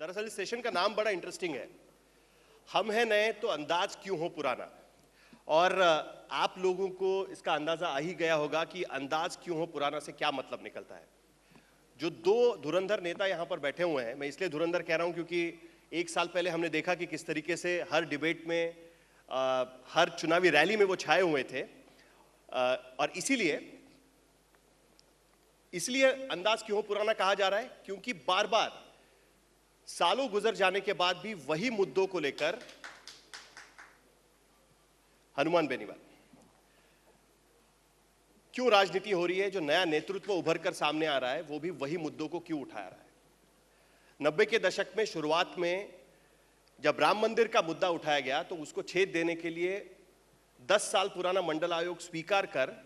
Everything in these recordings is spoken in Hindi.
दरअसल इस सेशन का नाम बड़ा इंटरेस्टिंग है, हम हैं नए तो अंदाज क्यों हो पुराना। और आप लोगों को इसका अंदाजा आ ही गया होगा कि अंदाज क्यों हो पुराना से क्या मतलब निकलता है। जो दो धुरंधर नेता यहाँ पर बैठे हुए हैं, मैं इसलिए धुरंधर कह रहा हूँ क्योंकि एक साल पहले हमने देखा कि किस तरीके से हर डिबेट में, हर चुनावी रैली में वो छाए हुए थे। और इसलिए अंदाज क्यों पुराना कहा जा रहा है, क्योंकि बार बार सालों गुजर जाने के बाद भी वही मुद्दों को लेकर हनुमान बेनीवाल क्यों राजनीति हो रही है, जो नया नेतृत्व उभर कर सामने आ रहा है वो भी वही मुद्दों को क्यों उठा रहा है। 90 के दशक में शुरुआत में जब राम मंदिर का मुद्दा उठाया गया तो उसको छेद देने के लिए 10 साल पुराना मंडल आयोग स्वीकार कर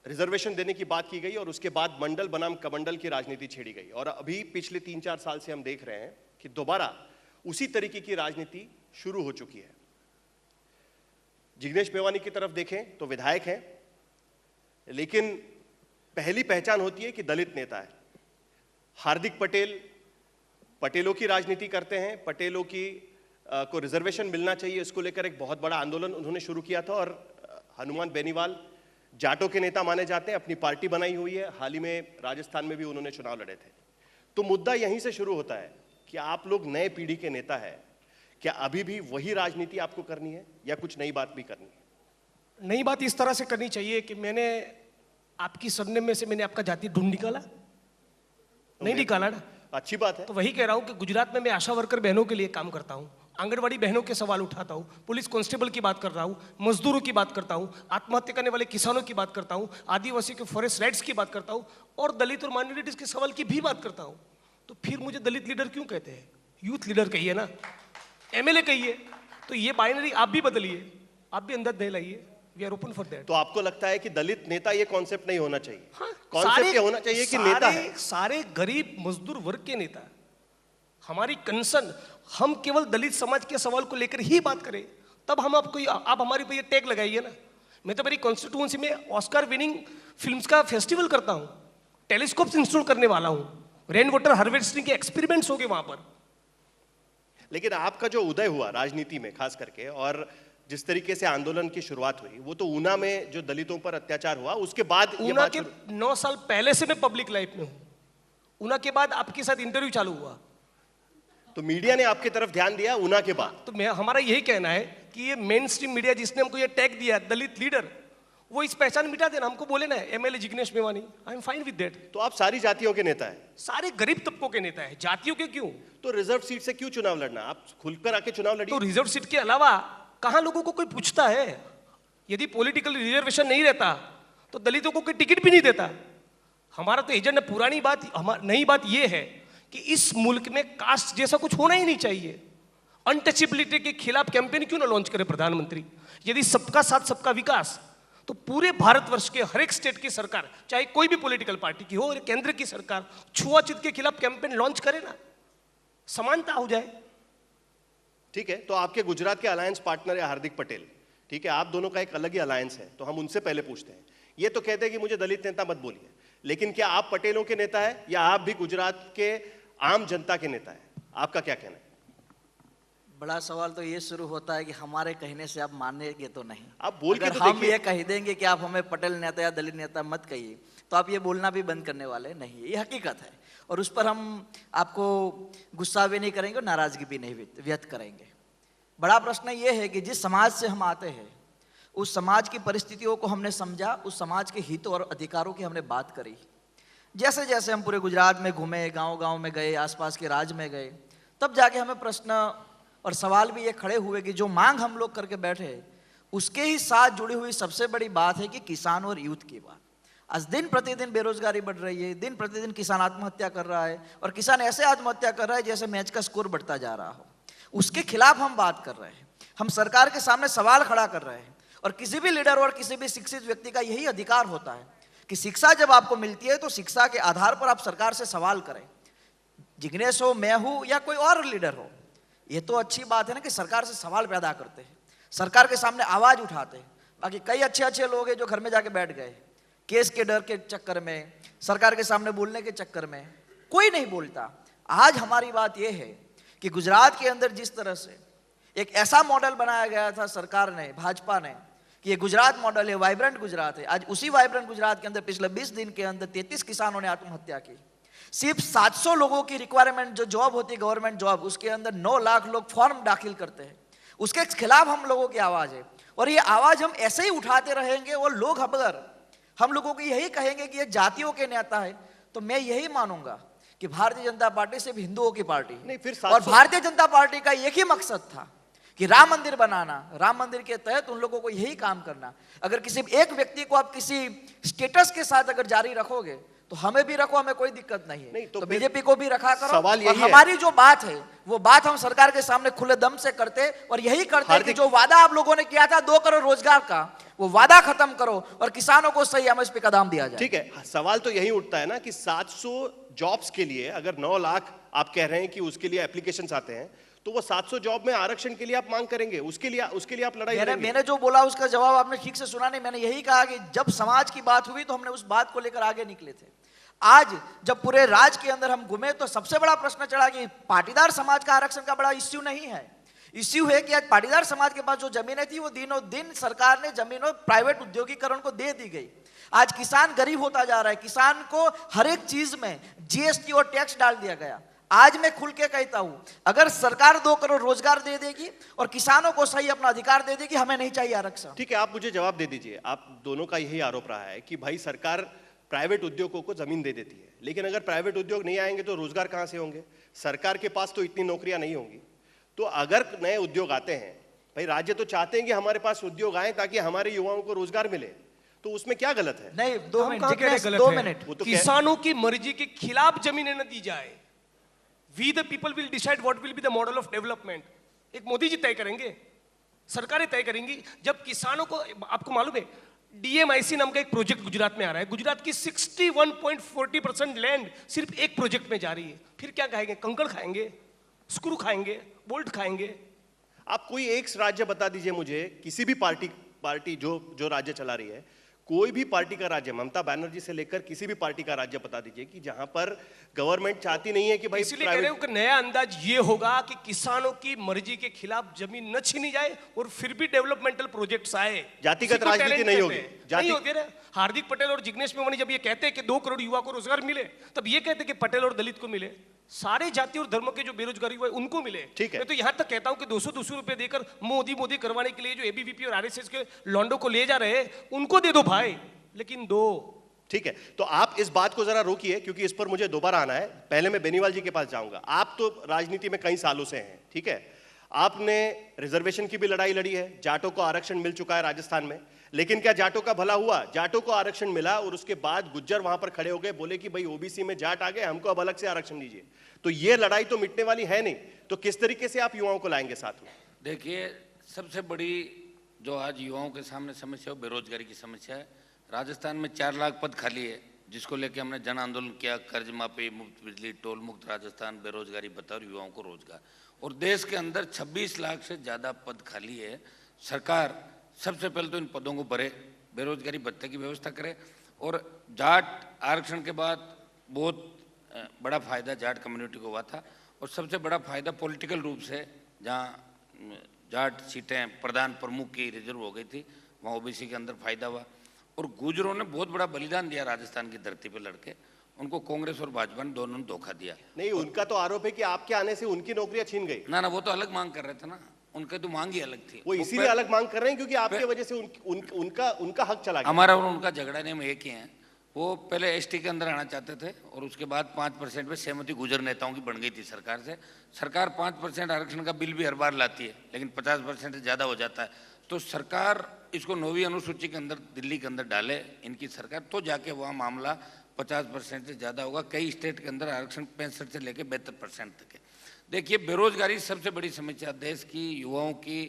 रिजर्वेशन देने की बात की गई और उसके बाद मंडल बनाम कमंडल की राजनीति छेड़ी गई। और अभी पिछले 3-4 साल से हम देख रहे हैं कि दोबारा उसी तरीके की राजनीति शुरू हो चुकी है। जिग्नेश मेवानी की तरफ देखें तो विधायक हैं, लेकिन पहली पहचान होती है कि दलित नेता है। हार्दिक पटेल पटेलों की राजनीति करते हैं, पटेलों की को रिजर्वेशन मिलना चाहिए, इसको लेकर एक बहुत बड़ा आंदोलन उन्होंने शुरू किया था। और हनुमान बेनीवाल जाटों के नेता माने जाते हैं, अपनी पार्टी बनाई हुई है, हाल ही में राजस्थान में भी उन्होंने चुनाव लड़े थे। तो मुद्दा यहीं से शुरू होता है कि आप लोग नए पीढ़ी के नेता हैं, क्या अभी भी वही राजनीति आपको करनी है या कुछ नई बात भी करनी है? नई बात इस तरह से करनी चाहिए कि मैंने आपकी सरनेम में से मैंने आपका जाति ढूंढ निकाला, नहीं निकाला ना, अच्छी बात है। तो वही कह रहा हूं कि गुजरात में मैं आशा वर्कर बहनों के लिए काम करता हूं, आंगनवाड़ी बहनों के सवाल उठाता हूं, पुलिस कांस्टेबल की बात कर रहा हूं, मजदूरों की बात करता हूं, आत्महत्या करने वाले किसानों की बात करता हूं, आदिवासी के फॉरेस्ट राइट्स की बात करता हूं और दलित और माइनॉरिटीज के सवाल की भी बात करता हूं। तो फिर मुझे दलित लीडर क्यों कहते हैं? यूथ लीडर कहिए ना, एमएलए कहिए। तो ये बाइनरी आप भी बदलिए, आप भी अंदर दे लाइए, we are open for that. तो आपको लगता है कि दलित नेता ये कॉन्सेप्ट नहीं होना चाहिए? हाँ, कॉन्सेप्ट ये होना चाहिए कि नेता है। सारे गरीब मजदूर वर्ग के नेता। हमारी कंसर्न, हम केवल दलित समाज के सवाल को लेकर ही बात करें, तब हम आपको, आप हमारे पे ये टैग लगाइए ना। मैं तो मेरी कॉन्स्टिट्यूएंसी में ऑस्कर विनिंग फिल्म्स का फेस्टिवल करता हूं, टेलीस्कोप्स इंस्टॉल करने वाला हूं, रेन वाटर हार्वेस्टिंग के एक्सपेरिमेंट्स होंगे वहां पर। लेकिन आपका जो उदय हुआ राजनीति में खास करके, और जिस तरीके से आंदोलन की शुरुआत हुई, वो तो ऊना में जो दलितों पर अत्याचार हुआ उसके बाद। ऊना के 9 साल पहले से मैं पब्लिक लाइफ में हूं, ऊना के बाद आपके साथ इंटरव्यू चालू हुआ तो मीडिया ने आपकी तरफ ध्यान दिया ऊना के बाद। तो मैं, हमारा यही कहना है कि ये मेन स्ट्रीम मीडिया जिसने हमको ये टैग दिया दलित लीडर, वो इस पहचान मिटा देना। हमको बोले ना MLA Jignesh Mevani, I am fine with that. तो आप सारी जातियों के नेता हैं? सारे गरीब तबकों के नेता है, जातियों के क्यों? तो रिजर्व सीट से क्यों चुनाव लड़ना? आप खुलकर आके चुनाव लड़िए। तो रिजर्व सीट के अलावा कहां लोगों को कोई पूछता है? यदि पॉलिटिकल रिजर्वेशन नहीं रहता तो दलितों को कोई टिकट भी नहीं देता। हमारा तो एजेंडा, पुरानी बात, नई बात यह है कि इस मुल्क में कास्ट जैसा कुछ होना ही नहीं चाहिए। अनटचेबिलिटी के खिलाफ कैंपेन क्यों ना लॉन्च करे प्रधानमंत्री? यदि सबका साथ सबका विकास, तो पूरे भारतवर्ष के हर एक स्टेट की सरकार, चाहे कोई भी पॉलिटिकल पार्टी की हो, और केंद्र की सरकार छुआछूत के खिलाफ कैंपेन लॉन्च करे ना, समानता हो जाए। ठीक है, तो आपके गुजरात के अलायंस पार्टनर है हार्दिक पटेल, ठीक है, आप दोनों का एक अलग ही अलायंस है, तो हम उनसे पहले पूछते हैं। ये तो कहते हैं कि मुझे दलित नेता मत बोलिए, लेकिन क्या आप पटेलों के नेता है या आप भी गुजरात के आम जनता के नेता है? आपका क्या कहना है? बड़ा सवाल तो ये शुरू होता है कि हमारे कहने से आप मानेंगे तो नहीं। आप बोल के अगर तो हम ये कह देंगे कि आप हमें पटेल नेता या दलित नेता मत कहिए, तो आप ये बोलना भी बंद करने वाले नहीं है। ये हकीकत है और उस पर हम आपको गुस्सा भी नहीं करेंगे और नाराजगी भी नहीं व्यक्त करेंगे। बड़ा प्रश्न ये है कि जिस समाज से हम आते हैं, उस समाज की परिस्थितियों को हमने समझा, उस समाज के हितों और अधिकारों की हमने बात करी। जैसे जैसे हम पूरे गुजरात में घूमे, गांव-गांव में गए, आसपास के राज्य में गए, तब जाके हमें प्रश्न और सवाल भी ये खड़े हुए कि जो मांग हम लोग करके बैठे, उसके ही साथ जुड़ी हुई सबसे बड़ी बात है कि किसान और यूथ की बात। आज दिन प्रतिदिन बेरोजगारी बढ़ रही है, दिन प्रतिदिन किसान आत्महत्या कर रहा है, और किसान ऐसे आत्महत्या कर रहा है जैसे मैच का स्कोर बढ़ता जा रहा हो। उसके खिलाफ हम बात कर रहे हैं, हम सरकार के सामने सवाल खड़ा कर रहे हैं। और किसी भी लीडर और किसी भी शिक्षित व्यक्ति का यही अधिकार होता है कि शिक्षा जब आपको मिलती है तो शिक्षा के आधार पर आप सरकार से सवाल करें। जिग्नेश हो, मैं हूं या कोई और लीडर हो, ये तो अच्छी बात है ना कि सरकार से सवाल पैदा करते हैं, सरकार के सामने आवाज उठाते हैं। बाकी कई अच्छे अच्छे लोग हैं जो घर में जाके बैठ गए, केस के डर के चक्कर में, सरकार के सामने बोलने के चक्कर में कोई नहीं बोलता। आज हमारी बात यह है कि गुजरात के अंदर जिस तरह से एक ऐसा मॉडल बनाया गया था सरकार ने, भाजपा ने, कि ये गुजरात मॉडल है, वाइब्रेंट गुजरात है। आज उसी वाइब्रेंट गुजरात के अंदर पिछले 20 दिन के अंदर 33 किसानों ने आत्महत्या की। सिर्फ 700 लोगों की रिक्वायरमेंट जो जॉब होती है गवर्नमेंट जॉब, उसके अंदर 9 लाख लोग फॉर्म दाखिल करते हैं। उसके खिलाफ हम लोगों की आवाज है और ये आवाज हम ऐसे ही उठाते रहेंगे। और लोग अगर हम लोगों को यही कहेंगे कि ये जातियों के नेता है, तो मैं यही मानूंगा कि भारतीय जनता पार्टी सिर्फ हिंदुओं की पार्टी नहीं, फिर और भारतीय जनता पार्टी का एक ही मकसद था कि राम मंदिर बनाना। राम मंदिर के तहत उन लोगों को यही काम करना। अगर किसी एक व्यक्ति को आप किसी स्टेटस के साथ अगर जारी रखोगे तो हमें भी रखो, हमें कोई दिक्कत नहीं है। नहीं, तो बीजेपी को भी रखा करो। सवाल यही और हमारी जो बात है वो बात हम सरकार के सामने खुले दम से करते और यही करते कि जो वादा आप लोगों ने किया था 2 करोड़ रोजगार का, वो वादा खत्म करो और किसानों को सही एमएसपी का दाम दिया जाए। ठीक है, सवाल तो यही उठता है ना कि 700 जॉब्स के लिए अगर 9 लाख आप कह रहे हैं कि उसके लिए एप्लीकेशंस आते हैं, तो वो 700 जॉब में आरक्षण के लिए आप मांग करेंगे, उसके लिए आप लड़ाई लड़ेंगे। मैंने जो बोला उसका जवाब आपने ठीक से सुना नहीं। मैंने यही कहा कि जब समाज की बात हुई तो हमने उस बात को लेकर आगे निकले थे। आज जब पूरे राज्य के अंदर हम घूमे तो सबसे बड़ा प्रश्न चढ़ा कि पाटीदार समाज का आरक्षण का बड़ा इश्यू नहीं है। इश्यू है कि आज पाटीदार समाज के पास जो जमीनें थी वो दिनों दिन सरकार ने जमीनों प्राइवेट उद्योगीकरण को दे दी गई। आज किसान गरीब होता जा रहा है, किसान को हर एक चीज में जीएसटी और टैक्स डाल दिया गया। आज मैं खुल के कहता हूं, अगर सरकार 2 करोड़ रोजगार दे देगी और किसानों को सही अपना अधिकार दे देगी, हमें नहीं चाहिए आरक्षण। ठीक है, आप मुझे जवाब दे दीजिए। आप दोनों का यही आरोप रहा है कि भाई सरकार प्राइवेट उद्योगों को जमीन दे देती है, लेकिन अगर प्राइवेट उद्योग नहीं आएंगे तो रोजगार कहां से होंगे? सरकार के पास तो इतनी नौकरियां नहीं होंगी। तो अगर नए उद्योग आते हैं, भाई राज्य तो चाहते हैं कि हमारे पास उद्योग आए ताकि हमारे युवाओं को रोजगार मिले, तो उसमें क्या गलत है? नहीं, 2 मिनट, वो तो किसानों की मर्जी के खिलाफ जमीनें न दी जाए। We the people will decide what will be the model of development. एक मोदी जी तय करेंगे, सरकारें तय करेंगी। जब किसानों को, आपको मालूम है डीएमआईसी नाम का एक प्रोजेक्ट गुजरात में आ रहा है। गुजरात की 61.40% लैंड सिर्फ एक प्रोजेक्ट में जा रही है। फिर क्या खाएंगे? कंकड़ खाएंगे, स्क्रू खाएंगे, बोल्ट खाएंगे। आप कोई एक राज्य बता दीजिए मुझे, किसी भी पार्टी जो राज्य चला रही है, कोई भी पार्टी का राज्य, ममता बनर्जी से लेकर किसी भी पार्टी का राज्य बता दीजिए कि जहां पर गवर्नमेंट चाहती नहीं है कि भाई, इसलिए कह रहे हो कि नया अंदाज ये होगा कि किसानों की मर्जी के खिलाफ जमीन न छीनी जाए और फिर भी डेवलपमेंटल प्रोजेक्ट्स आए। जातिगत राजनीति नहीं होगी। नहीं होगी रे। हार्दिक पटेल और जिग्नेश मेवानी जब ये कहते हैं कि 2 करोड़ युवा को रोजगार मिले, तब ये कहते हैं कि पटेल और दलित को मिले। सारे जाति और धर्म के जो बेरोजगारी हुए उनको मिले। ठीक है, मैं तो यहां तक कहता हूं कि 200 रुपए देकर मोदी करवाने के लिए जो एबीवीपी और आरएसएस के लॉन्डो को ले जा रहे हैं, उनको दे दो भाई, लेकिन दो। ठीक है, तो आप इस बात को जरा रोकिए क्योंकि इस पर मुझे दोबारा आना है। पहले मैं बेनीवाल जी के पास जाऊंगा। आप तो राजनीति में कई सालों से हैं, ठीक है, आपने रिजर्वेशन की भी लड़ाई लड़ी है, जाटों को आरक्षण मिल चुका है राजस्थान में, लेकिन क्या जाटों का भला हुआ? जाटों को आरक्षण मिला और उसके बाद गुज्जर वहां पर खड़े हो गए, बोले कि भाई ओबीसी में जाट आ गए, हमको अब अलग से आरक्षण दीजिए। तो ये लड़ाई तो मिटने वाली है नहीं। तो किस तरीके से आप युवाओं को लाएंगे साथ में? देखिए, सबसे बड़ी जो आज युवाओं के सामने समस्या है बेरोजगारी की समस्या है। राजस्थान में 4 लाख पद खाली है, जिसको लेकर हमने जन आंदोलन किया, कर्ज माफी, मुफ्त बिजली, टोल मुक्त राजस्थान, बेरोजगारी बचाओ, युवाओं को रोजगार। और देश के अंदर 26 लाख से ज़्यादा पद खाली है। सरकार सबसे पहले तो इन पदों को भरे, बेरोजगारी भत्ते की व्यवस्था करे। और जाट आरक्षण के बाद बहुत बड़ा फायदा जाट कम्युनिटी को हुआ था। और सबसे बड़ा फायदा पॉलिटिकल रूप से, जहाँ जाट सीटें प्रधान प्रमुख की रिजर्व हो गई थी, वहाँ ओबीसी के अंदर फायदा हुआ। और गुजरों ने बहुत बड़ा बलिदान दिया राजस्थान की धरती पर लड़के, उनको कांग्रेस और भाजपा ने दोनों ने धोखा दिया। नहीं, उनका तो आरोप है कि आपके आने से उनकी नौकरियां छीन गई। ना, वो तो अलग मांग कर रहे थे ना, उनकी तो मांग ही अलग थी। वो इसीलिए अलग मांग कर रहे हैं क्योंकि आपकी वजह से उनका हक चला गया। हमारा और उनका झगड़ा नहीं, हम एक ही हैं। वो पहले एसटी के अंदर आना चाहते थे और उसके बाद 5% पे सहमति गुजर नेताओं की बन गई थी सरकार से। सरकार 5% आरक्षण का बिल भी हर बार लाती है, लेकिन 50% से ज़्यादा हो जाता है। तो सरकार इसको 9वीं अनुसूची के अंदर दिल्ली के अंदर डाले इनकी सरकार, तो जाके वहाँ मामला 50% से ज़्यादा होगा। कई स्टेट के अंदर आरक्षण 65 से लेकर 72% तक है। देखिए, बेरोजगारी सबसे बड़ी समस्या देश की, युवाओं की।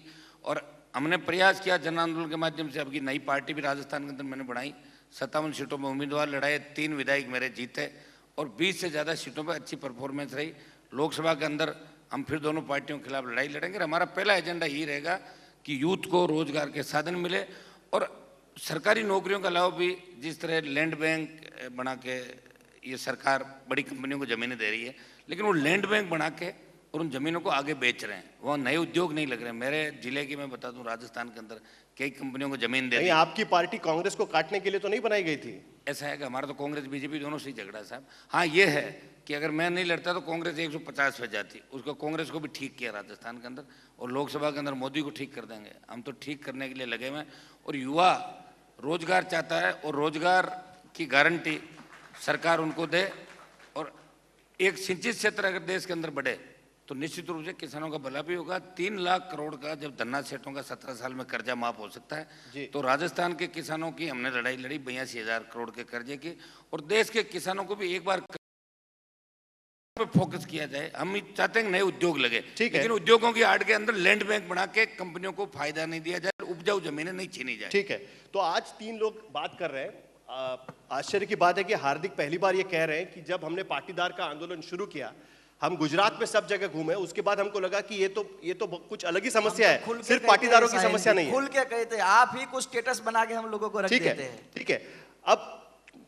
और हमने प्रयास किया जन आंदोलन के माध्यम से, अब की नई पार्टी भी राजस्थान के अंदर मैंने बनाई, 57 सीटों में उम्मीदवार लड़ाए, 3 विधायक मेरे जीते और 20 से ज़्यादा सीटों पर अच्छी परफॉर्मेंस रही। लोकसभा के अंदर हम फिर दोनों पार्टियों के खिलाफ लड़ाई लड़ेंगे। हमारा पहला एजेंडा यही रहेगा कि यूथ को रोजगार के साधन मिले। और सरकारी नौकरियों के अलावा भी जिस तरह लैंड बैंक बना के ये सरकार बड़ी कंपनियों को ज़मीनें दे रही है, लेकिन वो लैंड बैंक बना के और उन जमीनों को आगे बेच रहे हैं, वहाँ नए उद्योग नहीं लग रहे हैं। मेरे जिले की मैं बता दूं, राजस्थान के अंदर कई कंपनियों को जमीन दे दी। आपकी पार्टी कांग्रेस को काटने के लिए तो नहीं बनाई गई थी? ऐसा है कि हमारा तो कांग्रेस बीजेपी दोनों से ही झगड़ा है साहब। हाँ ये है कि अगर मैं नहीं लड़ता तो कांग्रेस 150 पे जाती, उसको कांग्रेस को भी ठीक किया राजस्थान के अंदर, और लोकसभा के अंदर मोदी को ठीक कर देंगे। हम तो ठीक करने के लिए लगे हुए हैं, और युवा रोजगार चाहता है और रोजगार की गारंटी सरकार उनको दे। और एक सिंचित क्षेत्र अगर देश के अंदर बढ़े तो निश्चित रूप से किसानों का भला भी होगा। 3 लाख करोड़ का जब धन्ना सेठों का 17 साल में कर्जा माफ हो सकता है, तो राजस्थान के किसानों की हमने लड़ाई लड़ी 82,000 करोड़ के कर्जे की, और देश के किसानों को भी एक बार पे फोकस किया जाए। हम चाहते हैं नए उद्योग लगे, लेकिन उद्योगों की आड़ के अंदर लैंड बैंक बना के कंपनियों को फायदा नहीं दिया जाए, उपजाऊ जमीनें नहीं छीनी जाए। ठीक है, तो आज 3 लोग बात कर रहे हैं। आश्चर्य की बात है कि हार्दिक पहली बार ये कह रहे हैं कि जब हमने पाटीदार का आंदोलन शुरू किया, हम गुजरात में सब जगह घूमे, उसके बाद हमको लगा कि ये तो कुछ अलग ही समस्या है, सिर्फ पाटीदारों की समस्या नहीं है। खुल के कहते हैं, आप ही कुछ स्टेटस बना के हम लोगों को रख देते हैं। ठीक है, अब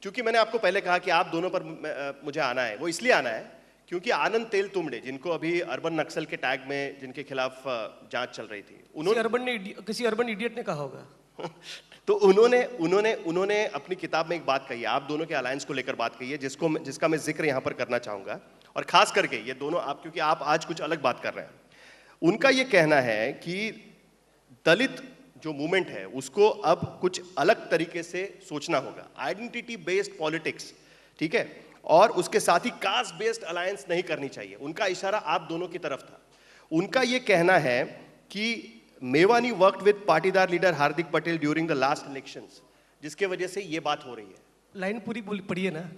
चूंकि मैंने आपको पहले कहा कि आप दोनों पर मुझे आना है, वो इसलिए आना है क्योंकि आनंद तेल तुमड़े, जिनको अभी अर्बन नक्सल के टैग में जिनके खिलाफ जांच चल रही थी, किसी अर्बन इडियट ने कहा होगा तो उन्होंने अपनी किताब में एक बात कही है, आप दोनों के अलायंस को लेकर बात कही है, जिसका मैं जिक्र यहां पर करना चाहूंगा। और खास करके ये दोनों आप, क्योंकि आप आज कुछ अलग बात कर रहे हैं। उनका ये कहना है कि दलित जो मूवमेंट है उसको अब कुछ अलग तरीके से सोचना होगा, आइडेंटिटी बेस्ड पॉलिटिक्स, ठीक है, और उसके साथ ही कास्ट बेस्ड अलायंस नहीं करनी चाहिए। उनका इशारा आप दोनों की तरफ था। उनका ये कहना है कि Mevani worked with Patidar leader Hardik Patel during the last elections, जिसके वजह से ये बात हो रही है। लाइन पूरी पढ़िए ना।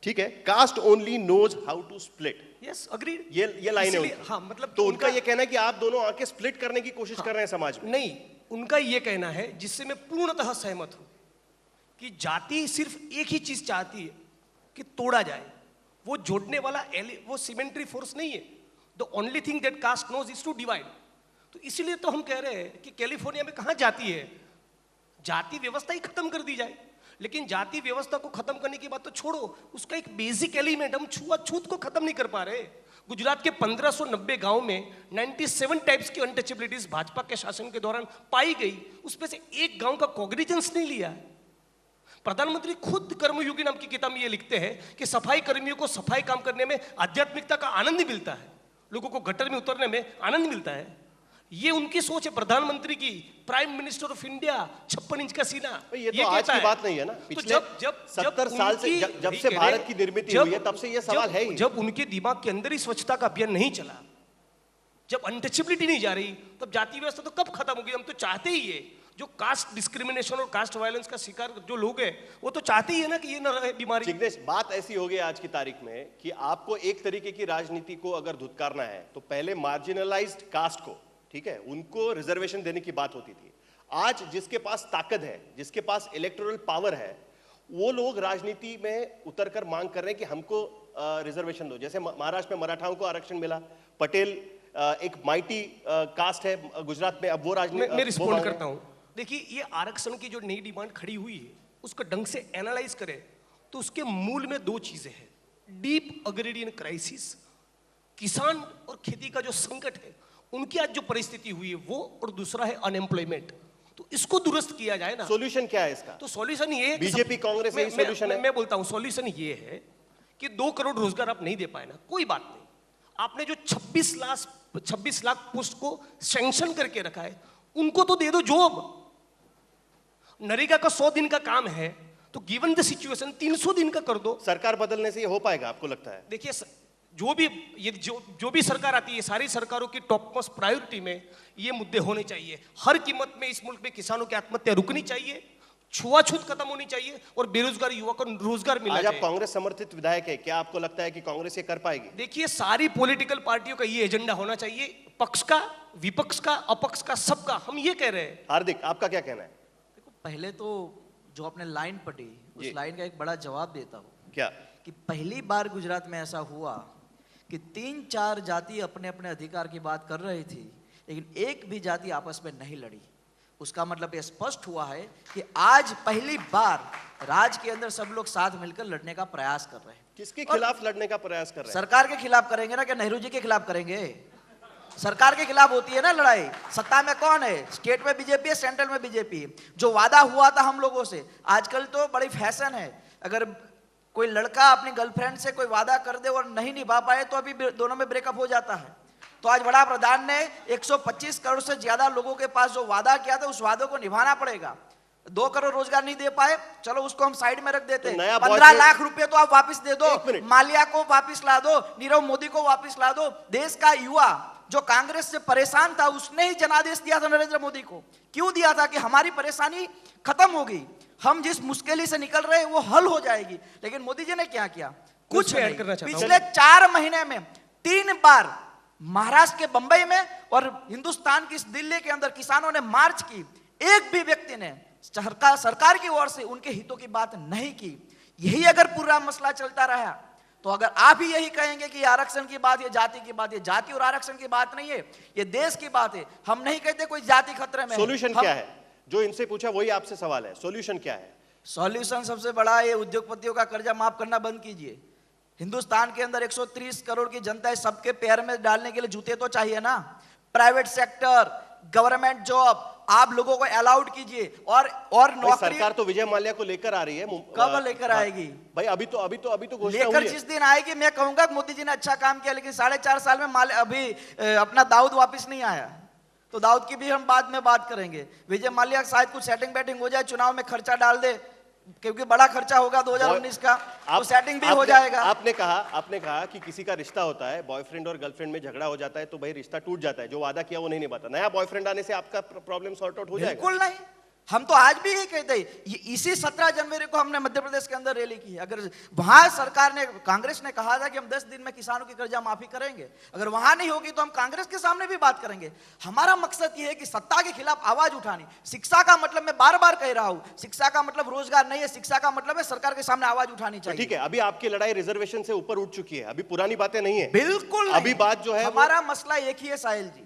ठीक है, caste only knows how to split. Yes, agreed. ये लाइन है। हाँ, मतलब तो उनका ये कहना है कि आप दोनों आके स्प्लिट करने की कोशिश कर रहे हैं समाज में। नहीं, उनका ये कहना है जिससे मैं पूर्णतः सहमत हूं कि जाति सिर्फ एक ही चीज चाहती है कि तोड़ा जाए। वो जोड़ने वाला वो सिमेंट्री फोर्स नहीं है। The only thing that caste knows is to divide. तो इसीलिए तो हम कह रहे हैं कि कैलिफोर्निया में कहां जाति है, जाति व्यवस्था ही खत्म कर दी जाए। लेकिन जाति व्यवस्था को खत्म करने की बात तो छोड़ो, उसका एक बेसिक एलिमेंट हम छुआछूत को खत्म नहीं कर पा रहे। गुजरात के 1590 गांव में 97 टाइप्स की अनटचेबिलिटीज भाजपा के शासन के दौरान पाई गई, उसमें से एक गांव का कॉग्निजेंस नहीं लिया। प्रधानमंत्री खुद कर्मयोगी नाम की किताब में ये लिखते हैं कि सफाई कर्मियों को सफाई काम करने में आध्यात्मिकता का आनंद मिलता है, लोगों को गटर में उतरने में आनंद मिलता है। ये उनकी सोच है प्रधानमंत्री की। Prime minister of India 56 inch का सीना, ये तो आज की बात नहीं है ना। पिछले 70 साल से जब से भारत की निर्मित हुई है तब से ये सवाल है ही। जब उनके दिमाग के अंदर ही स्वच्छता का अभियान नहीं चला, जब अनटचेबिलिटी नहीं जा रही, तब जाति व्यवस्था तो कब खत्म होगी। हम तो चाहते ही है, जो कास्ट डिस्क्रिमिनेशन और कास्ट वायलेंस का शिकार जो लोग हैं वो तो चाहते ही है ना कि ये न रहे बीमारी। जिग्नेश, बात ऐसी हो गई आज की तारीख में कि आपको एक तरीके की राजनीति को अगर धुतकारना है तो पहले मार्जिनलाइज्ड कास्ट को, ठीक है, उनको रिजर्वेशन देने की बात होती थी। आज जिसके पास ताकत है, जिसके पास इलेक्टोरल पावर है, वो लोग राजनीति में उतरकर मांग कर रहे हैं कि हमको रिजर्वेशन दो। जैसे महाराष्ट्र में मराठाओं को आरक्षण मिला, पटेल एक माइटी कास्ट है गुजरात में, अब वो राजनीति। मैं रिस्पॉन्ड करता हूं। देखिए, ये आरक्षण की जो नई डिमांड खड़ी हुई है उसको ढंग से एनालाइज करें तो उसके मूल में 2 चीजें हैं। डीप अग्रेरियन क्राइसिस, किसान और खेती का जो संकट है उनकी आज जो परिस्थिति हुई है वो, और दूसरा है अनएम्प्लॉयमेंट। तो इसको दुरुस्त किया जाए ना। सॉल्यूशन क्या है इसका? तो सॉल्यूशन ये है, बीजेपी कांग्रेस यही सॉल्यूशन है। मैं बोलता हूं सॉल्यूशन ये है कि 2 करोड़ रोजगार आप नहीं दे पाए ना, कोई बात नहीं। आपने जो 26 लाख पोस्ट को सैंक्शन करके रखा है उनको तो दे दो जॉब। नरेगा का 100 दिन का काम है तो गिवन द सिचुएशन 300 दिन का कर दो। सरकार बदलने से ये हो पाएगा आपको लगता है? देखिए, जो भी सरकार आती है, सारी सरकारों की टॉप मोस्ट प्रायोरिटी में ये मुद्दे होने चाहिए। हर कीमत में इस मुल्क में किसानों की आत्महत्या रुकनी चाहिए, छुआछूत खत्म होनी चाहिए और बेरोजगार युवा को रोजगार मिलना चाहिए। आज आप कांग्रेस समर्थित विधायक है, क्या आपको लगता है कि कांग्रेस ये कर पाएगी? देखिए, सारी पॉलिटिकल पार्टियों का ये एजेंडा होना चाहिए, पक्ष का, विपक्ष का, अपक्ष का, सबका। हम ये कह रहे हैं। हार्दिक, आपका क्या कहना है? देखो, पहले तो जो आपने लाइन पढ़ी उस लाइन का एक बड़ा जवाब देता हूँ। क्या? कि पहली बार गुजरात में ऐसा हुआ कि 3-4 जाति अपने अपने अधिकार की बात कर रही थी, लेकिन एक भी जाति आपस में नहीं लड़ी। उसका मतलब ये स्पष्ट हुआ है कि आज पहली बार राज्य के अंदर सब लोग साथ मिलकर लड़ने का प्रयास कर रहे हैं। किसके खिलाफ लड़ने का प्रयास कर रहे हैं? सरकार के खिलाफ करेंगे ना, क्या नेहरू जी के खिलाफ करेंगे? सरकार के खिलाफ होती है ना लड़ाई। सत्ता में कौन है? स्टेट में बीजेपी है, सेंट्रल में बीजेपी है। जो वादा हुआ था हम लोगों से, आजकल तो बड़ी फैशन है, अगर कोई लड़का अपनी गर्लफ्रेंड से कोई वादा कर दे और नहीं निभा पाए तो अभी दोनों में ब्रेकअप हो जाता है। तो आज बड़ा प्रधान ने 125 करोड़ से ज्यादा लोगों के पास जो वादा किया था उस वादों को निभाना पड़ेगा। 2 करोड़ रोजगार नहीं दे पाए, चलो उसको हम साइड में रख देते हैं। 15 लाख रुपए तो आप वापस दे दो, माल्या को वापस ला दो, नीरव मोदी को वापस ला दो। देश का युवा जो कांग्रेस से परेशान था उसने ही जनादेश दिया था नरेंद्र मोदी को। क्यों दिया था? कि हमारी परेशानी खत्म होगी, हम जिस मुश्किल से निकल रहे हैं वो हल हो जाएगी। लेकिन मोदी जी ने क्या किया? कुछ नहीं। पिछले 4 महीने में 3 बार महाराष्ट्र के बंबई में और हिंदुस्तान की दिल्ली के अंदर किसानों ने मार्च की, एक भी व्यक्ति ने सरकार की ओर से उनके हितों की बात नहीं की। यही अगर पूरा मसला चलता रहा तो अगर आप ही यही कहेंगे कि आरक्षण की बात, ये जाति की बात, ये जाति और आरक्षण की बात नहीं है, ये देश की बात है। हम नहीं कहते कोई जाति खतरे में। सॉल्यूशन क्या है? जो इनसे पूछा वही आपसे सवाल है, सॉल्यूशन क्या है? सॉल्यूशन सबसे बड़ा ये उद्योगपतियों का कर्जा माफ करना बंद कीजिए। हिंदुस्तान के अंदर 130 करोड़ की जनता है, सबके पैर में डालने के लिए जूते तो चाहिए ना। प्राइवेट सेक्टर, गवर्नमेंट जॉब आप लोगों को अलाउड कीजिए। और नौकरी सरकार तो विजय माल्या को लेकर आ रही है। कब लेकर आएगी भाई? अभी तो घोषणा लेकर हुई है। जिस दिन आएगी मैं कहूंगा मोदी जी ने अच्छा काम किया, लेकिन 4.5 साल में अभी अपना दाऊद वापस नहीं आया। तो दाऊद की भी हम बाद में बात करेंगे। विजय माल्या शायद कुछ सेटिंग बैटिंग हो जाए, चुनाव में खर्चा डाल दे, क्योंकि बड़ा खर्चा होगा 2019 का, तो सेटिंग भी हो जाएगा। आपने कहा कि किसी का रिश्ता होता है, बॉयफ्रेंड और गर्लफ्रेंड में झगड़ा हो जाता है तो भाई रिश्ता टूट जाता है, जो वादा किया वो नहीं निभाता। नया बॉयफ्रेंड आने से आपका प्रॉब्लम सॉर्ट आउट हो जाएगा? बिल्कुल नहीं। हम तो आज भी यही कहते हैं। इसी 17 जनवरी को हमने मध्य प्रदेश के अंदर रैली की। अगर वहां सरकार ने, कांग्रेस ने कहा था कि हम 10 दिन में किसानों की कर्जा माफी करेंगे, अगर वहां नहीं होगी तो हम कांग्रेस के सामने भी बात करेंगे। हमारा मकसद यह है कि सत्ता के खिलाफ आवाज उठानी। शिक्षा का मतलब, मैं बार बार कह रहा हूं, शिक्षा का मतलब रोजगार नहीं है, शिक्षा का मतलब है सरकार के सामने आवाज उठानी चाहिए। ठीक है, अभी आपकी लड़ाई रिजर्वेशन से ऊपर उठ चुकी है, अभी पुरानी बातें नहीं है। बिल्कुल अभी बात जो है हमारा मसला एक ही है साहिल जी,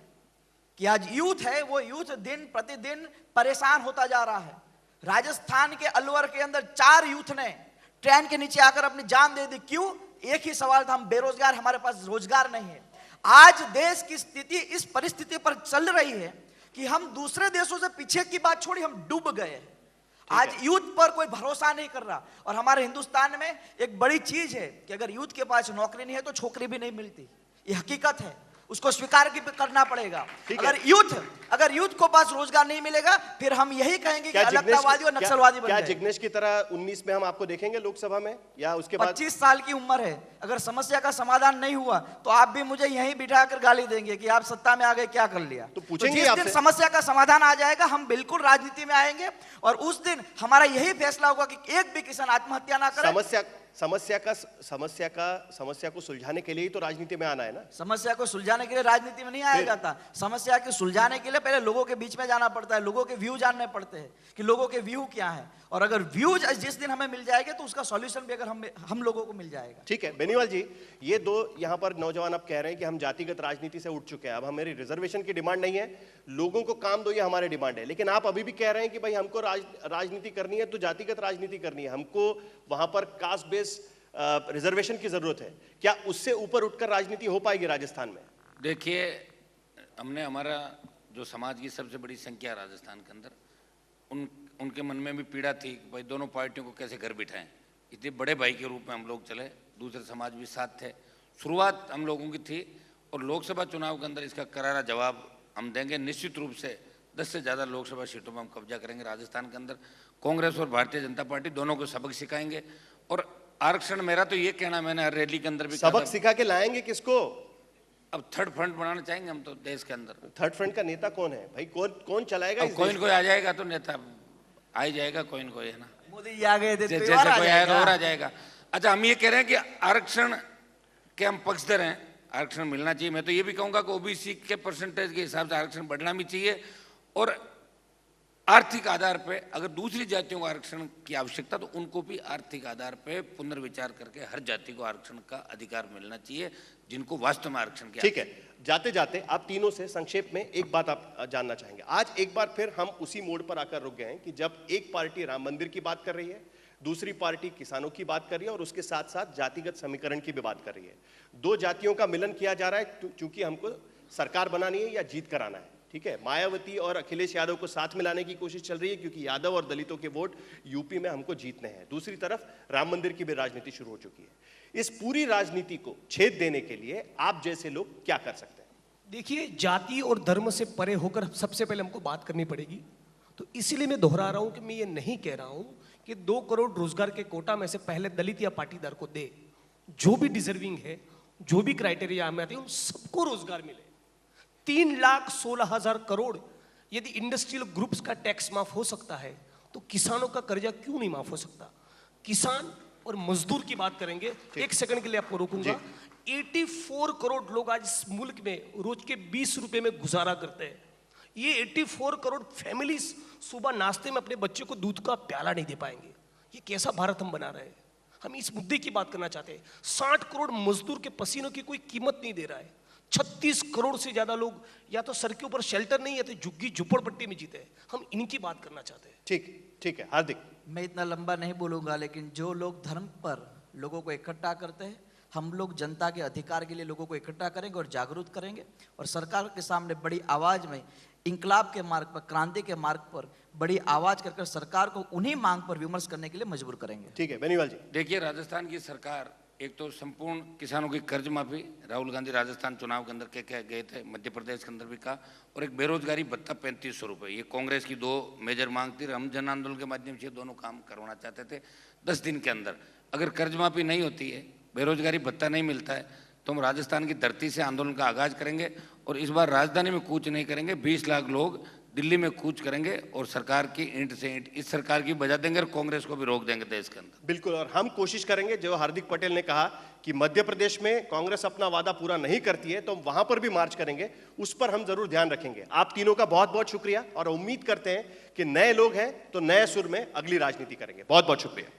कि आज यूथ है, वो यूथ दिन प्रतिदिन परेशान होता जा रहा है। राजस्थान के अलवर के अंदर 4 यूथ ने ट्रेन के नीचे आकर अपनी जान दे दी। क्यों? एक ही सवाल था, हम बेरोजगार, हमारे पास रोजगार नहीं है। आज देश की स्थिति इस परिस्थिति पर चल रही है कि हम दूसरे देशों से पीछे की बात छोड़ी, हम डूब गए। आज यूथ पर कोई भरोसा नहीं कर रहा। और हमारे हिंदुस्तान में एक बड़ी चीज है कि अगर यूथ के पास नौकरी नहीं है तो छोकरी भी नहीं मिलती। ये हकीकत है, उसको स्वीकार करना पड़ेगा। अगर यूथ को पास रोजगार नहीं मिलेगा फिर हम यही कहेंगे कि अलगतावादी और नक्सलवादी बन क्या जाए। जिग्नेश की तरह 19 में हम आपको देखेंगे लोकसभा में, या उसके बाद? 25 साल की उम्र है, अगर समस्या का समाधान नहीं हुआ तो आप भी मुझे यहीं बिठाकर गाली देंगे कि आप सत्ता में आ गए, क्या कर लिया। तो पूछेंगे जिस दिन समस्या का समाधान आ जाएगा हम बिल्कुल राजनीति में आएंगे, और उस दिन हमारा यही फैसला होगा कि एक भी किसान आत्महत्या ना करे। समस्या को सुलझाने के लिए ही तो राजनीति में आना है ना। समस्या को सुलझाने के लिए राजनीति में नहीं आया जाता। समस्या को सुलझाने के लिए पहले लोगों के बीच में जाना पड़ता है, लोगों के व्यू जानने पड़ते हैं कि लोगों के व्यू क्या है। और अगर व्यू जिस दिन हमें मिल जाएंगे तो उसका सॉल्यूशन भी अगर हम लोगों को मिल जाएगा। ठीक है बेनीवाल जी, ये 2 यहाँ पर नौजवान अब कह रहे हैं कि हम जातिगत राजनीति से उठ चुके हैं, अब हमारी रिजर्वेशन की डिमांड नहीं है, लोगों को काम दो, ये हमारी डिमांड है। लेकिन आप अभी भी कह रहे हैं कि भाई हमको राजनीति करनी है तो जातिगत राजनीति करनी है, हमको वहां पर कास्ट बेस्ड रिजर्वेशन की जरूरत है। क्या उससे ऊपर उठकर राजनीति हो पाएगी राजस्थान में? देखिए, हमने हमारा जो समाज की सबसे बड़ी संख्या राजस्थान के अंदर, उनके मन में भी पीड़ा थी कि भाई दोनों पार्टियों को कैसे घर बिठाएं। इतने बड़े भाई के रूप में हम लोग चले, दूसरे समाज भी साथ थे। शुरुआत हम लोगों की थी और लोकसभा चुनाव के अंदर इसका करारा जवाब हम देंगे। निश्चित रूप से 10 से ज़्यादा लोकसभा सीटों में हम कब्जा करेंगे राजस्थान के अंदर। कांग्रेस और भारतीय जनता पार्टी दोनों को सबक सिखाएंगे। और आरक्षण, मेरा तो ये कहना, मैंने हर रैली के अंदर भी सबक सिखा के लाएंगे किसको? अब थर्ड फ्रंट बनाना चाहेंगे हम तो देश के अंदर। थर्ड फ्रंट का नेता कौन है भाई? कौन चलाएगा? कोई कोई आ जाएगा तो नेता आ ही जाएगा, कोई कोई, है ना। मोदी जी आ गए थे, जैसे कोई आया तो और आ जाएगा। अच्छा, हम ये कह रहे हैं कि आरक्षण के हम पक्षधर हैं, आरक्षण मिलना चाहिए। मैं तो ये भी कहूँगा कि ओबीसी के परसेंटेज के हिसाब से आरक्षण बढ़ना भी चाहिए। और आर्थिक आधार पे अगर दूसरी जातियों को आरक्षण की आवश्यकता तो उनको भी आर्थिक आधार पे पुनर्विचार करके हर जाति को आरक्षण का अधिकार मिलना चाहिए जिनको वास्तव में आरक्षण की। ठीक है, जाते जाते आप तीनों से संक्षेप में एक बात आप जानना चाहेंगे। आज एक बार फिर हम उसी मोड़ पर आकर रुक गए हैं कि जब एक पार्टी राम मंदिर की बात कर रही है, दूसरी पार्टी किसानों की बात कर रही है और उसके साथ साथ जातिगत समीकरण की भी बात कर रही है। दो जातियों का मिलन किया जा रहा है क्योंकि हमको सरकार बनानी है या जीत कराना है, ठीक है। मायावती और अखिलेश यादव को साथ मिलाने की कोशिश चल रही है क्योंकि यादव और दलितों के वोट यूपी में हमको जीतने हैं। दूसरी तरफ राम मंदिर की भी राजनीति शुरू हो चुकी है। इस पूरी राजनीति को छेद देने के लिए आप जैसे लोग क्या कर सकते हैं? देखिए, जाति और धर्म से परे होकर सबसे पहले हमको बात करनी पड़ेगी। तो इसीलिए मैं दोहरा रहा हूं कि मैं ये नहीं कह रहा हूं कि 2 करोड़ रोजगार के कोटा में से पहले दलित या पाटीदार को दे। जो भी डिजर्विंग है, जो भी क्राइटेरिया में आते हैं, उन सबको रोजगार मिले। 3,16,000 करोड़ यदि इंडस्ट्रियल ग्रुप्स का टैक्स माफ हो सकता है तो किसानों का कर्जा क्यों नहीं माफ हो सकता? किसान और मजदूर की बात करेंगे, एक सेकंड के लिए आपको रोकूंगा। 84 करोड़ लोग आज इस मुल्क में रोज के 20 रुपए में गुजारा करते हैं। ये 84 करोड़ फैमिलीज सुबह नाश्ते में अपने बच्चे को दूध का प्याला नहीं दे पाएंगे। ये कैसा भारत हम बना रहे हैं? हम इस मुद्दे की बात करना चाहते हैं। 60 करोड़ मजदूर के पसीनों की कोई कीमत नहीं दे रहा है। 36 करोड़ से ज्यादा लोग या तो सर के ऊपर शेल्टर नहीं है तो झुग्गी झुपड़पट्टी में जीते हैं। हम इनकी बात करना चाहते हैं। ठीक है हार्दिक। मैं इतना लंबा नहीं बोलूंगा, लेकिन जो लोग धर्म पर लोगों को इकट्ठा करते हैं, हम लोग जनता के अधिकार के लिए लोगों को इकट्ठा करेंगे और जागरूक करेंगे और सरकार के सामने बड़ी आवाज में इंकलाब के मार्ग पर, क्रांति के मार्ग पर बड़ी आवाज कर सरकार को उन्हीं मांग पर विमर्श करने के लिए मजबूर करेंगे। ठीक है बेनीवाल जी। देखिए, राजस्थान की सरकार एक तो संपूर्ण किसानों की कर्ज माफी, राहुल गांधी राजस्थान चुनाव के अंदर कह गए थे, मध्य प्रदेश के अंदर भी कहा, और एक बेरोजगारी भत्ता 3500 रुपये। ये कांग्रेस की 2 मेजर मांग थी। हम जन आंदोलन के माध्यम से दोनों काम करवाना चाहते थे 10 दिन के अंदर। अगर कर्ज माफी नहीं होती है, बेरोजगारी भत्ता नहीं मिलता है, तो हम राजस्थान की धरती से आंदोलन का आगाज करेंगे और इस बार राजधानी में कूच नहीं करेंगे। 20 लाख लोग दिल्ली में कूच करेंगे और सरकार की ईंट से ईंट इस सरकार की बजा देंगे और कांग्रेस को भी रोक देंगे देश के अंदर। बिल्कुल, और हम कोशिश करेंगे, जो हार्दिक पटेल ने कहा कि मध्य प्रदेश में कांग्रेस अपना वादा पूरा नहीं करती है तो हम वहां पर भी मार्च करेंगे, उस पर हम जरूर ध्यान रखेंगे। आप तीनों का बहुत बहुत शुक्रिया और उम्मीद करते हैं कि नए लोग हैं तो नए सुर में अगली राजनीति करेंगे। बहुत बहुत शुक्रिया।